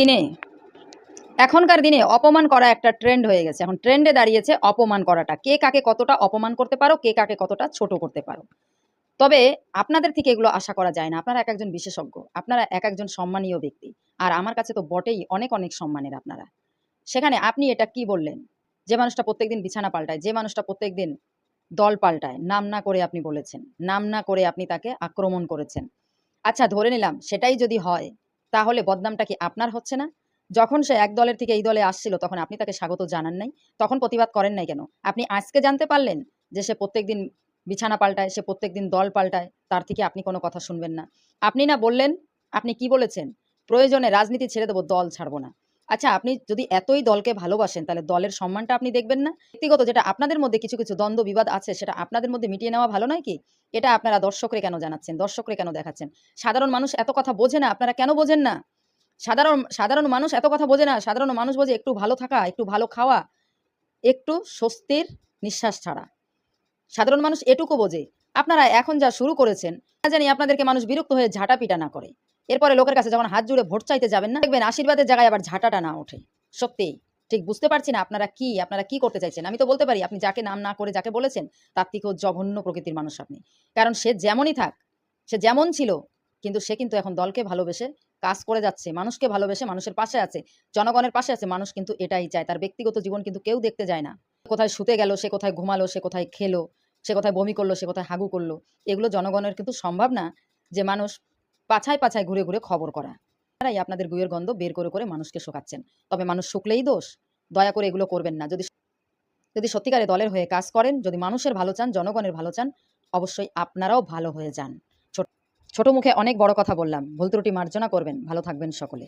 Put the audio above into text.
দিনে এখনকার দিনে অপমান করা একটা ট্রেন্ড হয়ে গেছে। এখন ট্রেন্ডে দাঁড়িয়েছে অপমান করাটা। কে কাকে কতটা অপমান করতে পারো, কে কাকে কতটা ছোট করতে পারো। তবে আপনাদের থেকে এগুলো আশা করা যায় না। আপনারা একেকজন বিশেষজ্ঞ, আপনারা একেকজন সম্মানীয় ব্যক্তি। আর আমার কাছে তো বটেই অনেক, অনেক সম্মানের আপনারা। সেখানে আপনি এটা কি বললেন? যে মানুষটা প্রত্যেকদিন বিছানা পাল্টায়, যে মানুষটা প্রত্যেকদিন দল পাল্টায়, নাম না করে আপনি বলেছেন। নাম না করে আপনি তাকে আক্রমণ করেছেন। আচ্ছা ধরে নিলাম সেটাই যদি হয়, তাহলে বদনামটা কি আপনার হচ্ছে না? যখন সে এক দলের থেকে এই দলে আসছিল তখন আপনি তাকে স্বাগত জানান নাই? তখন প্রতিবাদ করেন নাই কেন? আপনি আজকে জানতে পারলেন যে সে প্রত্যেকদিন বিছানা পাল্টায়, সে প্রত্যেকদিন দল পাল্টায়, তার থেকে আপনি কোনো কথা শুনবেন না। আপনি না বললেন, আপনি কি বলেছেন? প্রয়োজনে রাজনীতি ছেড়ে দেব, দল ছাড়ব না। আচ্ছা আপনি যদি এতই দলকে ভালোবাসেন তাহলে দলের সম্মানটা আপনি দেখবেন না? ব্যক্তিগত যেটা আপনাদের মধ্যে কিছু, কিছু দ্বন্দ্ব বিবাদ আছে সেটা আপনাদের মধ্যে মিটিয়ে নেওয়া ভালো নয় কি? এটা আপনারা দর্শকরে কেন জানাচ্ছেন? দর্শকরে কেন দেখাচ্ছেন? সাধারণ মানুষ এত কথা বোঝে না, আপনারা কেন বোঝেন না? সাধারণ সাধারণ মানুষ এত কথা বোঝে না। সাধারণ মানুষ বোঝে একটু ভালো থাকা, একটু ভালো খাওয়া, একটু স্বস্তির নিঃশ্বাস ছাড়া। সাধারণ মানুষ এটুকু বোঝে। আপনারা এখন যা শুরু করেছেন, না জানি আপনাদেরকে মানুষ বিরক্ত হয়ে ঝাঁটাপিটা না করে। এরপরে লোকের কাছে যখন হাত জুড়ে ভোট চাইতে যাবেন না, দেখবেন আশীর্বাদের জায়গায় আবার ঝাঁটাটা না ওঠে। সত্যিই। ঠিক বুঝতে পারছি না আপনারা কি করতে চাইছেন? আমি তো বলতে পারি আপনি যাকে নাম না করে যাকে বলেছেন, তার থেকেও জঘন্য প্রকৃতির মানুষ আপনি। কারণ সে যেমনই থাক, সে যেমন ছিল, কিন্তু সে কিন্তু এখন দলকে ভালোবেসে কাজ করে যাচ্ছে। মানুষকে ভালোবেসে মানুষের পাশে আছে, জনগণের পাশে আছে। মানুষ কিন্তু এটাই চায়। তার ব্যক্তিগত জীবন কিন্তু কেউ দেখতে যায় না। কোথায় শুতে গেল, সে কোথায় ঘুমালো, সে কোথায় খেলো, সে কোথায় বমি করলো, সে কোথায় হাগু করলো। এগুলো জনগণের কিন্তু সম্ভব না যে মানুষ পাছায়, পাছায় ঘুরে, ঘুরে খবর করা। তারাই আপনাদের গুয়ের গন্ধ বের করে, করে মানুষকে শোকাচ্ছেন। তবে মানুষ শুকলেই দোষ। দয়া করে এগুলো করবেন না। যদি সত্যিকারে দলের হয়ে কাজ করেন, যদি মানুষের ভালো চান, জনগণের ভালো চান, অবশ্যই আপনারাও ভালো হয়ে যান। ছোট ছোট মুখে অনেক বড় কথা বললাম। ভুল ত্রুটি মার্জনা করবেন। ভালো থাকবেন সকলে।